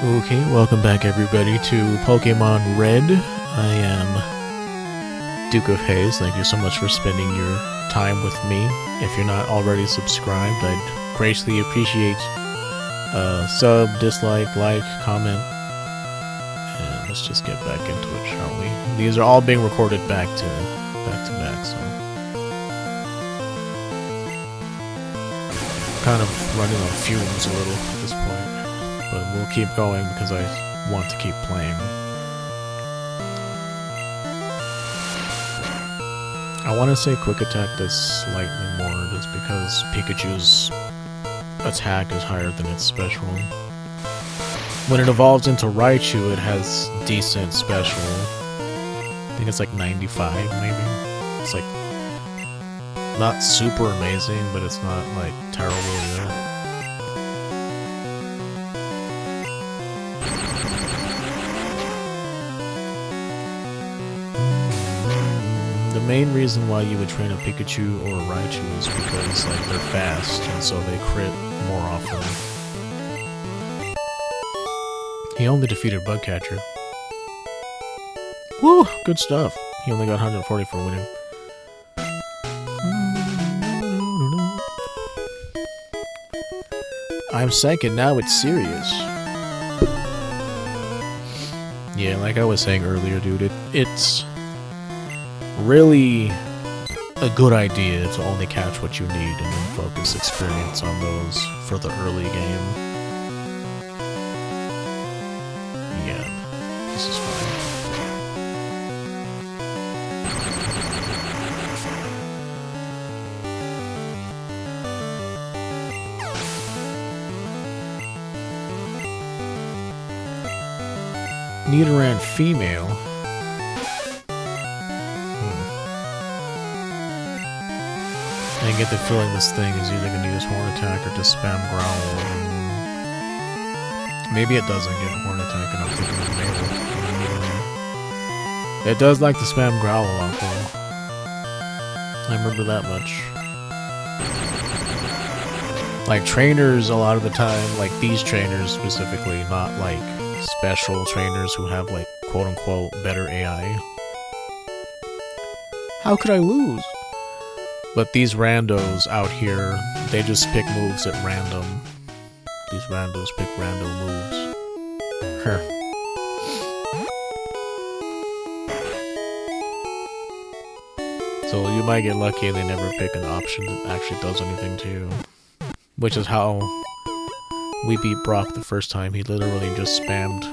Okay, welcome back everybody to Pokemon Red. I am Duke of Haze. Thank you so much for spending your time with me. If you're not already subscribed, I'd greatly appreciate sub, dislike, like, comment. And let's just get back into it, shall we? These are all being recorded back to back, so kind of running on fumes a little at this point. But we'll keep going because I want to keep playing. I want to say Quick Attack does slightly more just because Pikachu's attack is higher than its special. When it evolves into Raichu, it has decent special. I think it's like 95 maybe. It's like not super amazing, but it's not like terrible either. The main reason why you would train a Pikachu or a Raichu is because like they're fast and so they crit more often. He only defeated Bugcatcher. Woo! Good stuff. He only got 140 for winning. I'm second, now it's serious. Yeah, like I was saying earlier, dude, it's really a good idea to only catch what you need and then focus experience on those for the early game. Yeah, this is fine. Nidoran female. I get the feeling this thing is either going to use Horn Attack or just spam Growl. Maybe it doesn't get Horn Attack and I'm thinking of Mabel. It does like to spam Growl a lot though. I remember that much. Like trainers a lot of the time, like these trainers specifically, not like special trainers who have like quote-unquote better AI. How could I lose? But these randos out here, they just pick moves at random. These randos pick random moves. So you might get lucky and they never pick an option that actually does anything to you. Which is how we beat Brock the first time. He literally just spammed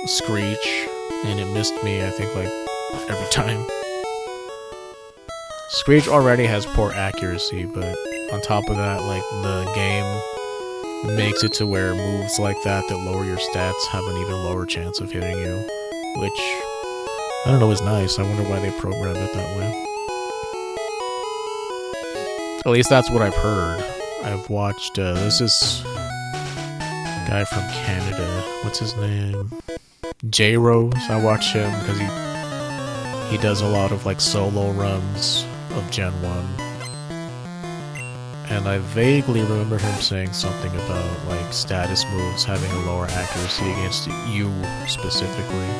Screech and it missed me, I think, like every time. Screech already has poor accuracy, but on top of that, like, the game makes it to where moves like that lower your stats have an even lower chance of hitting you. Which, I don't know, is nice. I wonder why they programmed it that way. At least that's what I've heard. I've watched, there's this guy from Canada. What's his name? J-Rose. I watch him because he does a lot of, like, solo runs of Gen 1. And I vaguely remember him saying something about like status moves having a lower accuracy against you specifically.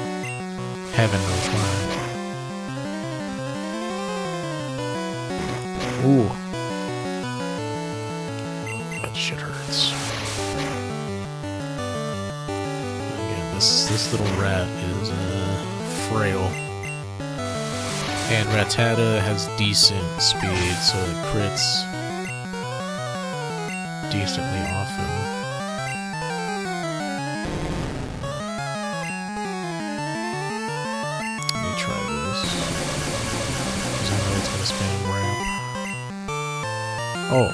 Heaven knows why. Ooh. That shit hurts. Again, this little rat is frail. And Rattata has decent speed, so it crits decently often. Let me try this. Because I know it's going to spam ramp. Oh.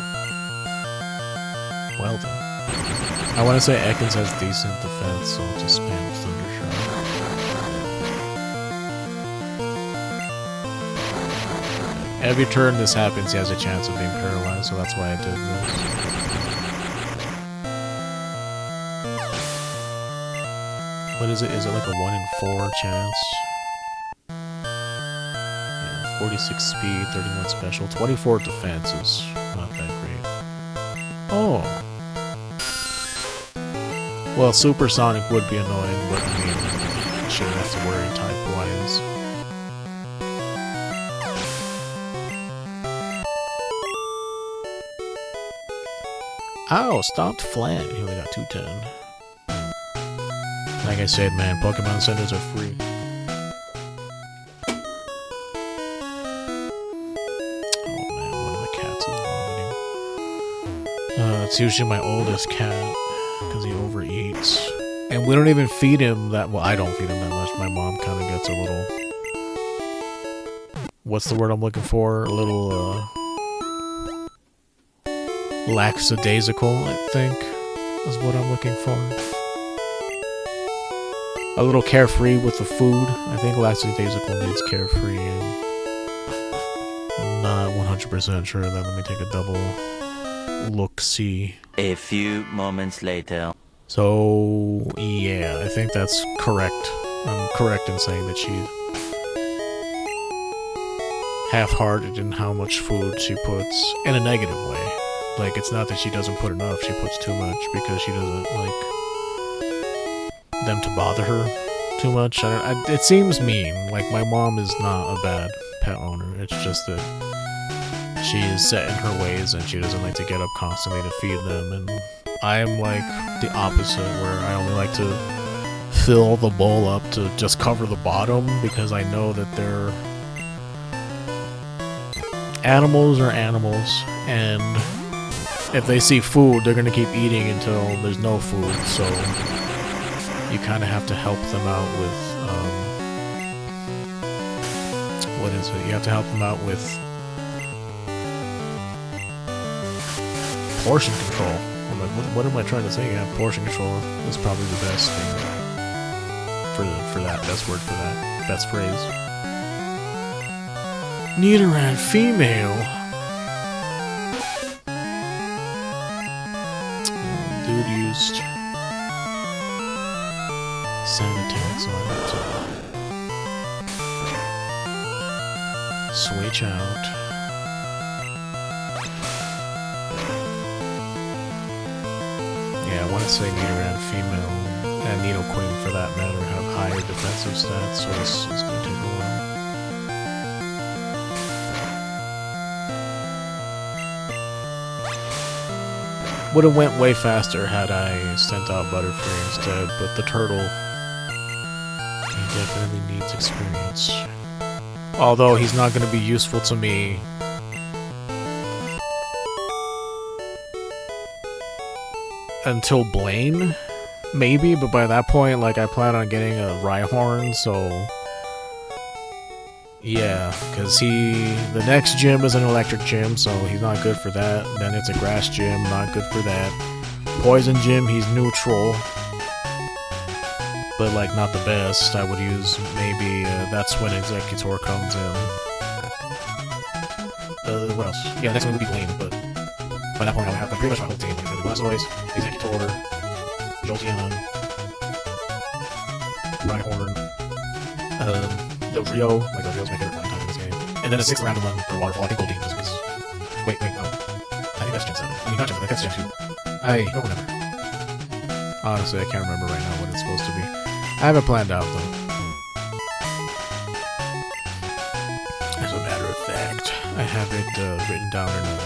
Well then. I want to say Ekans has decent defense, so I'll just spam Thundershock. Every turn this happens, he has a chance of being paralyzed, so that's why I did this. What is it? Is it like a 1 in 4 chance? Yeah, 46 speed, 31 special, 24 defense is not that great. Oh! Well, supersonic would be annoying, but I mean, shouldn't have to worry type-wise. Oh, stopped flat. He only got 210. Like I said, man, Pokemon centers are free. Oh man, one of the cats is vomiting. It's usually my oldest cat, because he overeats. And we don't even feed him that well. I don't feed him that much. My mom kind of gets a little... What's the word I'm looking for? A little, lackadaisical, I think, is what I'm looking for. A little carefree with the food. I think lackadaisical means carefree. I'm not 100% sure of that. Let me take a double look-see. A few moments later. So, yeah, I think that's correct. I'm correct in saying that she's half-hearted in how much food she puts, in a negative way. Like, it's not that she doesn't put enough, she puts too much because she doesn't like them to bother her too much. It seems mean. Like, my mom is not a bad pet owner. It's just that she is set in her ways and she doesn't like to get up constantly to feed them. And I am like the opposite, where I only like to fill the bowl up to just cover the bottom because I know that they're... Animals are animals, and if they see food, they're gonna keep eating until there's no food, so you kind of have to help them out with, what is it? You have to help them out with portion control. I'm like, what am I trying to say? Yeah, portion control is probably the best thing for that, best word for that, best phrase. Nidoran female. Dude used sound attacks on it to switch out. Yeah, I want to say Nidoran female and Nidoqueen for that matter have higher defensive stats, so this is going to take a while. Would have went way faster had I sent out Butterfree instead, but the turtle, he definitely needs experience. Although he's not going to be useful to me until Blaine, maybe, but by that point, like, I plan on getting a Rhyhorn, so... Yeah, because the next gym is an electric gym, so he's not good for that. Then it's a grass gym, not good for that. Poison gym, he's neutral. But, like, not the best. I would use, maybe, that's when Executor comes in. What else? Yeah, next one would be Blaine, but by that point I would have pretty much my whole team. Like I said, Blastoise, Executor, Jolteon, Rhyhorn, the Rio, like the Rio's my favorite playing type in this game. And then a 6th random one for Waterfall. I think Goldeen just because... Wait, no. I think that's Gen 7. I mean, not Gen 7, that's Gen 2. I don't remember. Honestly, I can't remember right now what it's supposed to be. I haven't planned out, though. As a matter of fact, I have it written down in a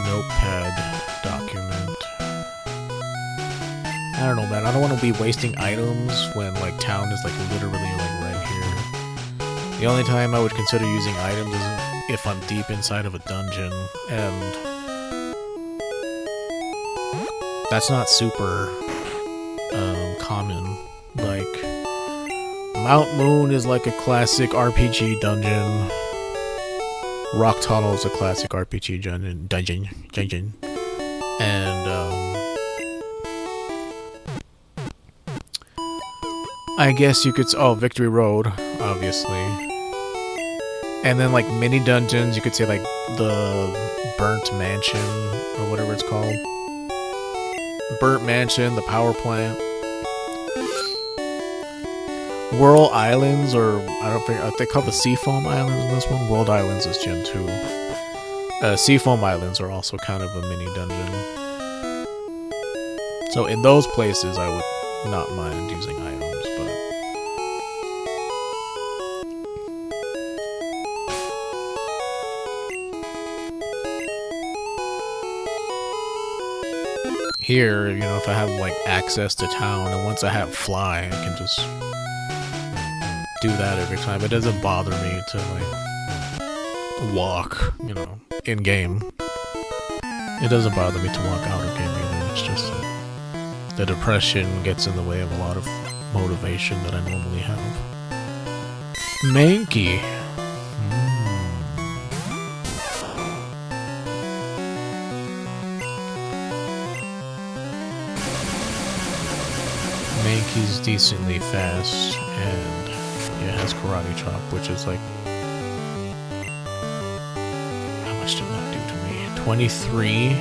notepad document. I don't know, man. I don't want to be wasting items when, like, town is, like, literally, like, right here. The only time I would consider using items is if I'm deep inside of a dungeon, and that's not super, common. Like, Mount Moon is, like, a classic RPG dungeon. Rock Tunnel is a classic RPG dungeon. And, I guess you could... Oh, Victory Road, obviously. And then, like, mini dungeons, you could say, like, the Burnt Mansion, or whatever it's called. Burnt Mansion, the Power Plant. Whirl Islands, or... I don't think... Are they called the Seafoam Islands in this one? World Islands is Gen 2. Seafoam Islands are also kind of a mini dungeon. So in those places, I would not mind using items, but here, you know, if I have like access to town, and once I have fly, I can just do that every time. It doesn't bother me to like walk, you know, in game. It doesn't bother me to walk out of game either. It's just that the depression gets in the way of a lot of motivation that I normally have. Mankey. Mankey's decently fast, and it has karate chop, which is like... How much did that do to me? 23.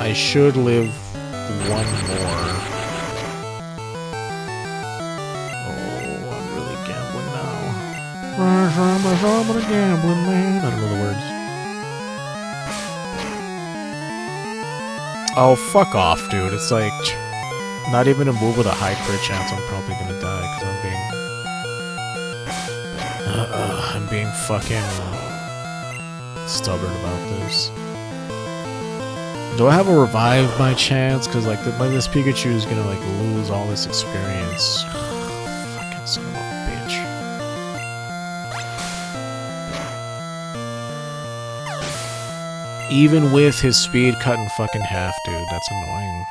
I should live one more. Oh, I'm really gambling now. I'm a gambling man. I don't know the words. Oh, fuck off, dude. It's like... Not even a move with a high crit chance, I'm probably gonna die, because I'm being fucking stubborn about this. Do I have a revive by chance? Because like this Pikachu is gonna like lose all this experience. Fucking son of a bitch. Even with his speed cut in fucking half, dude, that's annoying.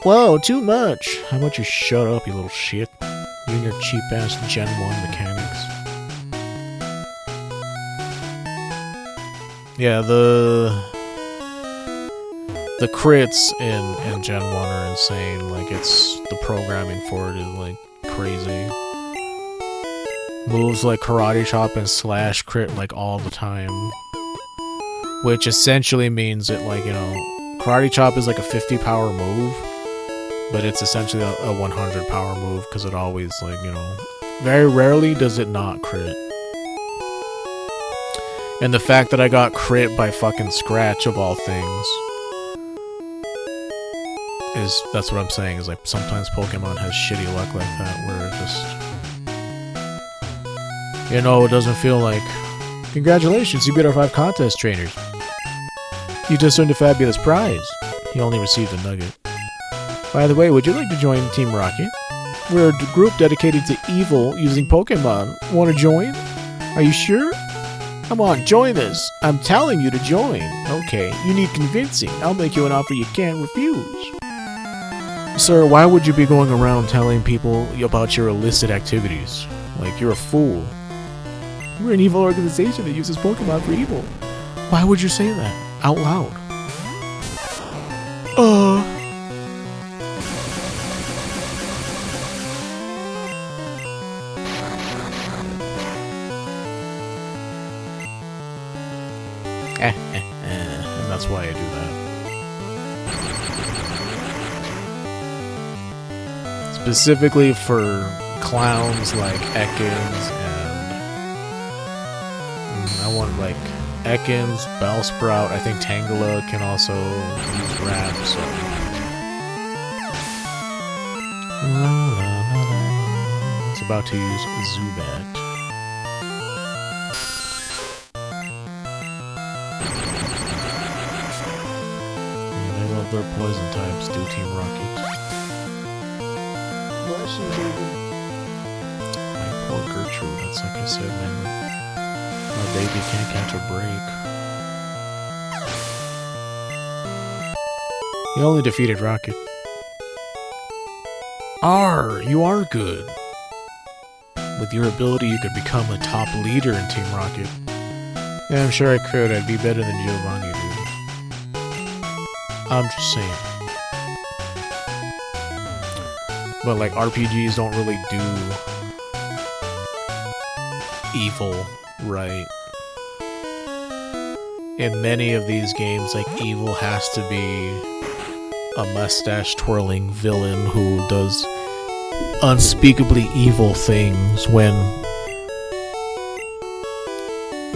Whoa, too much! How about you shut up, you little shit? You and your cheap-ass Gen 1 mechanics. Yeah, the crits in Gen 1 are insane. Like, it's... the programming for it is, like, crazy. Moves like Karate Chop and Slash crit, like, all the time. Which essentially means that, like, you know, Karate Chop is like a 50 power move. But it's essentially a 100 power move, because it always, like, you know... Very rarely does it not crit. And the fact that I got crit by fucking Scratch, of all things... That's what I'm saying, is like, sometimes Pokemon has shitty luck like that, where it just... You know, it doesn't feel like... Congratulations, you beat our 5 contest trainers. You just earned a fabulous prize. You only received a Nugget. By the way, would you like to join Team Rocket? We're a group dedicated to evil using Pokemon. Want to join? Are you sure? Come on, join us. I'm telling you to join. Okay, you need convincing. I'll make you an offer you can't refuse. Sir, why would you be going around telling people about your illicit activities? Like, you're a fool. We're an evil organization that uses Pokemon for evil. Why would you say that? Out loud. And that's why I do that. Specifically for clowns like Ekans and... I want like Ekans, Bellsprout, I think Tangela can also use Wrap, so... It's about to use Zubat. Their poison types do Team Rocket. Bless you, baby. My poor Gertrude, that's like I said, man. My baby can't catch a break. He only defeated Rocket. You are good. With your ability, you could become a top leader in Team Rocket. Yeah, I'm sure I could. I'd be better than Giovanni, dude. I'm just saying. But like RPGs don't really do evil right. In many of these games, like evil has to be a mustache twirling villain who does unspeakably evil things, when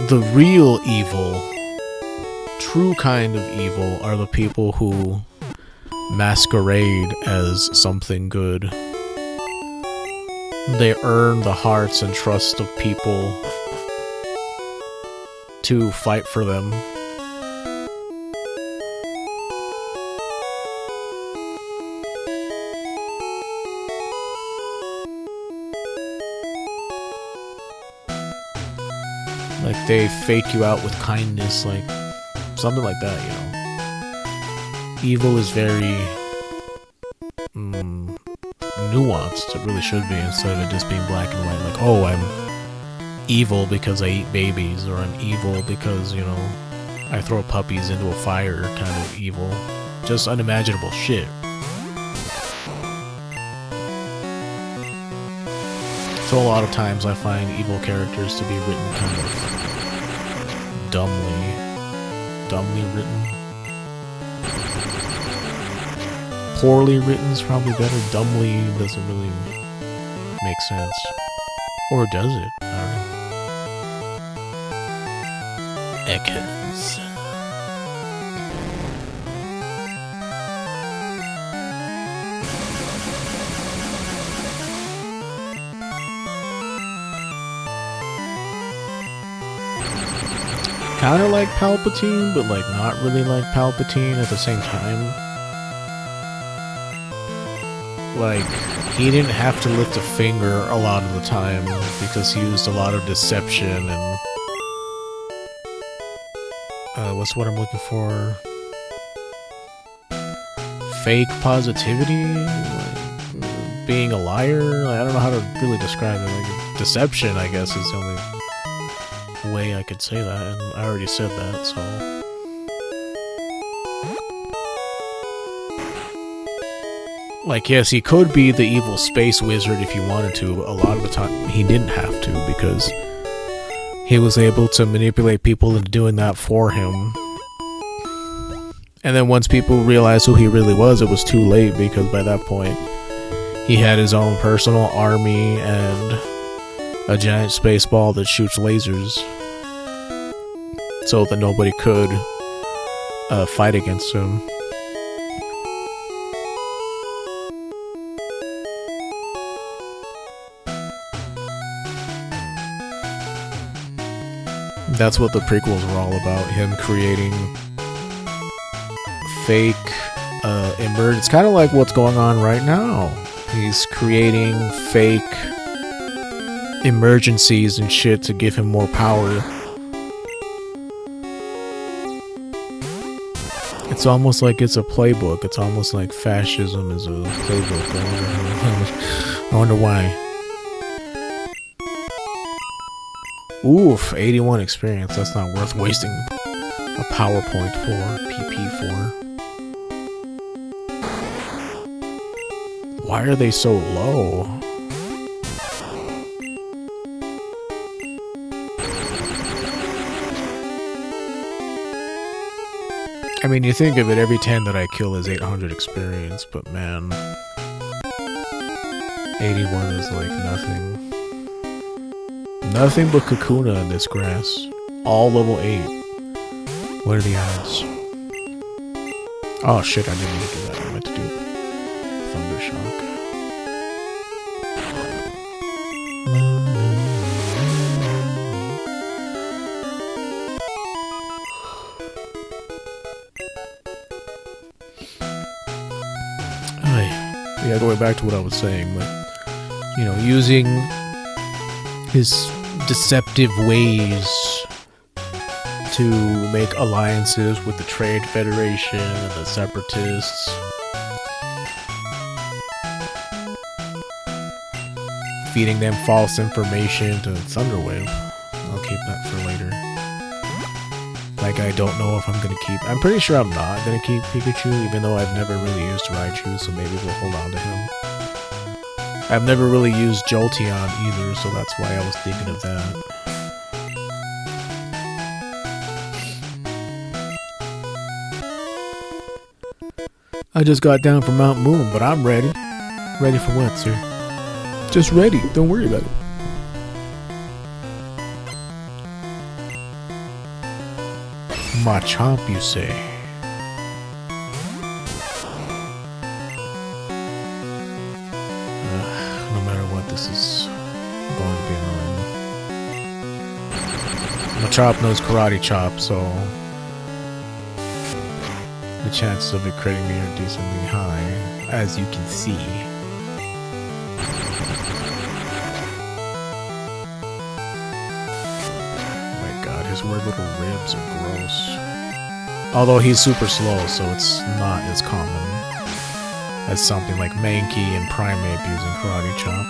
the real evil true kind of evil are the people who masquerade as something good. They earn the hearts and trust of people to fight for them. Like, they fake you out with kindness, like, something like that, you know. Evil is very nuanced. It really should be, instead of it just being black and white. Like, oh, I'm evil because I eat babies, or I'm evil because, you know, I throw puppies into a fire, kind of evil. Just unimaginable shit. So a lot of times I find evil characters to be written kind of dumbly written. Poorly written is probably better. Dumbly doesn't really make sense. Or does it? I don't know. Echoes. Kind of like Palpatine, but like not really like Palpatine at the same time. Like, he didn't have to lift a finger a lot of the time because he used a lot of deception and what's what I'm looking for? Fake positivity? Like, being a liar? Like, I don't know how to really describe it. Like, deception, I guess, is the only way I could say that, and I already said that, so... Like, yes, he could be the evil space wizard if he wanted to, but a lot of the time he didn't have to, because he was able to manipulate people into doing that for him. And then once people realized who he really was, it was too late, because by that point he had his own personal army and a giant space ball that shoots lasers, so that nobody could fight against him. That's what the prequels were all about, him creating fake emerge. It's kind of like what's going on right now. He's creating fake emergencies and shit to give him more power. It's almost like it's a playbook. It's almost like fascism is a playbook. I wonder why. Oof, 81 experience. That's not worth wasting a PowerPoint for, PP for. Why are they so low? I mean, you think of it, every 10 that I kill is 800 experience, but man, 81 is like nothing. Nothing but Kakuna in this grass. All level 8. What are the odds? Oh shit, I didn't mean to do that. I meant to do Thundershock. Yeah, going back to what I was saying, like, you know, using his deceptive ways to make alliances with the Trade Federation and the Separatists, feeding them false information to Thunderwave. I'll keep that for later. Like, I don't know if I'm gonna keep... I'm pretty sure I'm not gonna keep Pikachu, even though I've never really used Raichu, so maybe we'll hold on to him. I've never really used Jolteon either, so that's why I was thinking of that. I just got down from Mount Moon, but I'm ready. Ready for what, sir? Just ready, don't worry about it. Machamp, you say? No matter what, this is going to be annoying. Machamp knows Karate Chop, so the chances of it critting me are decently high, as you can see. Oh my god, his weird little ribs are gross. Although he's super slow, so it's not as common as something like Mankey and Primeape using Karate Chop.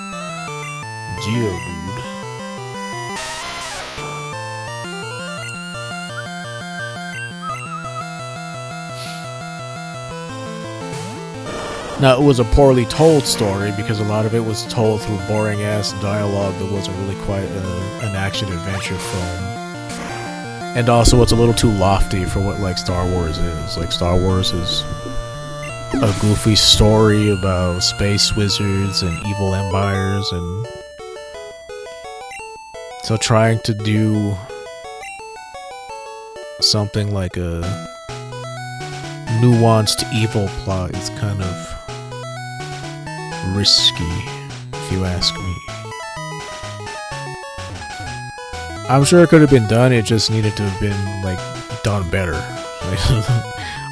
Geodude. Now, it was a poorly told story because a lot of it was told through boring-ass dialogue that wasn't really quite an action-adventure film. And also, it's a little too lofty for what, like, Star Wars is. Like, Star Wars is a goofy story about space wizards and evil empires, and so trying to do something like a nuanced evil plot is kind of risky, if you ask me. I'm sure it could have been done, it just needed to have been, like, done better.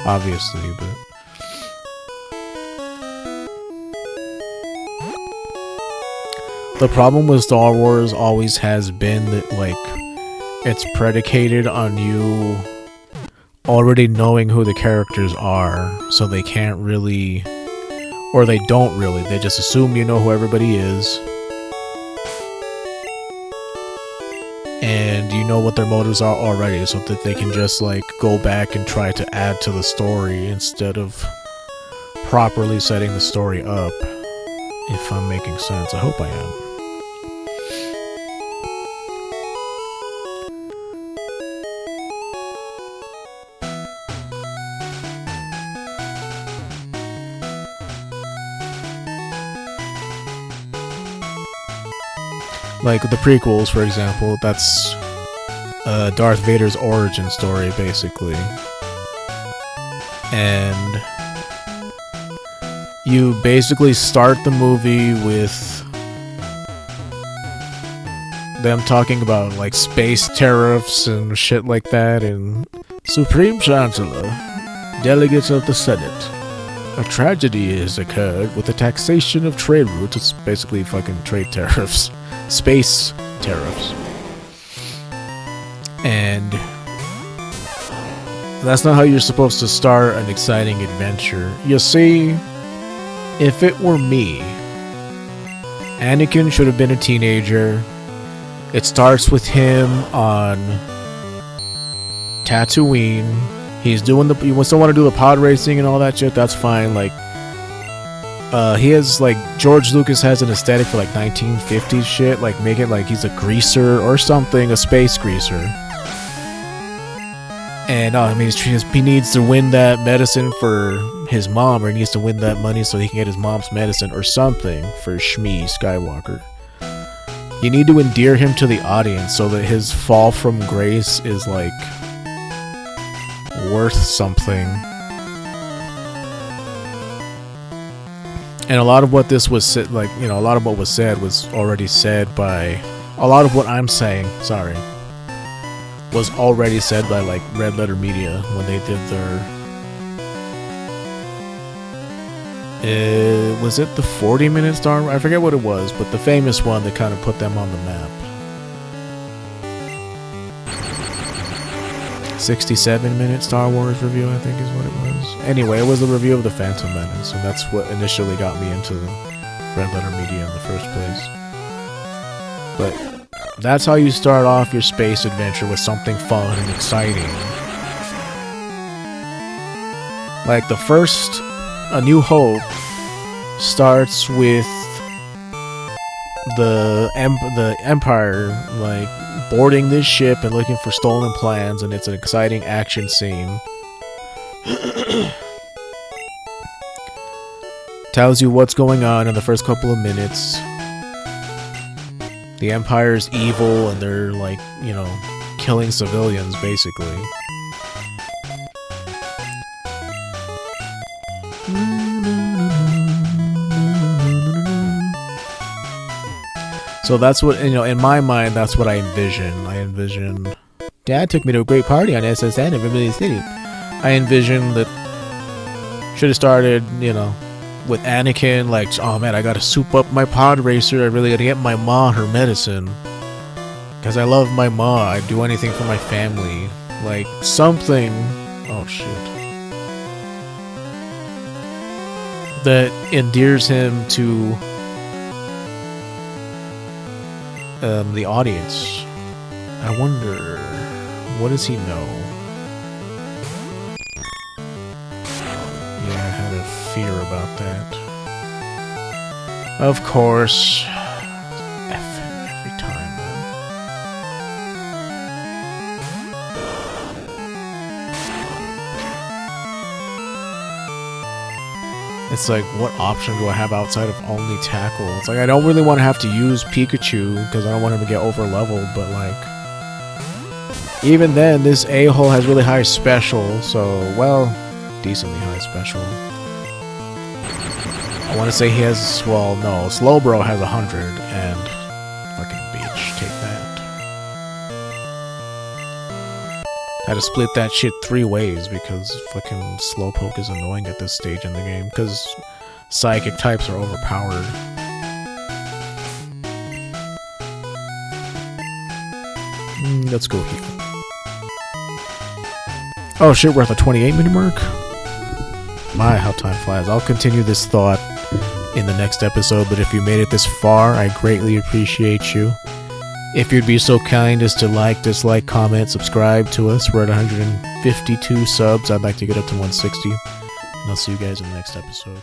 Obviously, but the problem with Star Wars always has been that, like, it's predicated on you already knowing who the characters are, so they can't really, or they don't really, they just assume you know who everybody is, and you know what their motives are already, so that they can just, like, go back and try to add to the story instead of properly setting the story up, if I'm making sense. I hope I am. Like the prequels, for example, that's Darth Vader's origin story, basically. And you basically start the movie with them talking about, like, space tariffs and shit like that, and Supreme Chancellor, delegates of the Senate, a tragedy has occurred with the taxation of trade routes. It's basically fucking trade tariffs. Space tariffs. And that's not how you're supposed to start an exciting adventure. You see, if it were me, Anakin should have been a teenager. It starts with him on Tatooine. He's doing you still want to do the pod racing and all that shit, that's fine. Like, he has, like, George Lucas has an aesthetic for, like, 1950s shit, like, make it like he's a greaser or something, a space greaser. And, I mean, he needs to win that medicine for his mom, or he needs to win that money so he can get his mom's medicine or something for Shmi Skywalker. You need to endear him to the audience so that his fall from grace is, like, worth something. And a lot of what this was said, like, you know, a lot of what was said was already said by, a lot of what I'm saying, sorry, was already said by, like, Red Letter Media when they did their, was it the 40-minute Star Wars? I forget what it was, but the famous one that kind of put them on the map. 67-minute Star Wars review, I think is what it was. Anyway, it was a review of The Phantom Menace, and that's what initially got me into Red Letter Media in the first place. But that's how you start off your space adventure, with something fun and exciting. Like, the first A New Hope starts with the Empire, like, boarding this ship and looking for stolen plans, and it's an exciting action scene. Tells you what's going on in the first couple of minutes. The Empire's evil, and they're, like, you know, killing civilians, basically. So that's what, you know, in my mind, that's what I envision. I envision... Dad took me to a great party on SSN in Vermilion City. I envision that... Should have started, you know, with Anakin, like, oh man, I gotta soup up my pod racer. I really gotta get my ma her medicine. Because I love my ma. I'd do anything for my family. Like, something... Oh, shit. That endears him to... the audience. I wonder, what does he know? Yeah, I had a fear about that. Of course. F every time, man. It's like, what option do I have outside of only tackle? It's like, I don't really want to have to use Pikachu, because I don't want him to get over-leveled, but like... Even then, this a-hole has really high special, so, well, decently high special. I want to say he has, well, no, Slowbro has 100, and fucking beach, take that. Had to split that shit 3 ways because fucking Slowpoke is annoying at this stage in the game, because psychic types are overpowered. Let's go here. Oh shit, we're at the 28-minute mark? My, how time flies. I'll continue this thought in the next episode, but if you made it this far, I greatly appreciate you. If you'd be so kind as to like, dislike, comment, subscribe to us. We're at 152 subs. I'd like to get up to 160. And I'll see you guys in the next episode.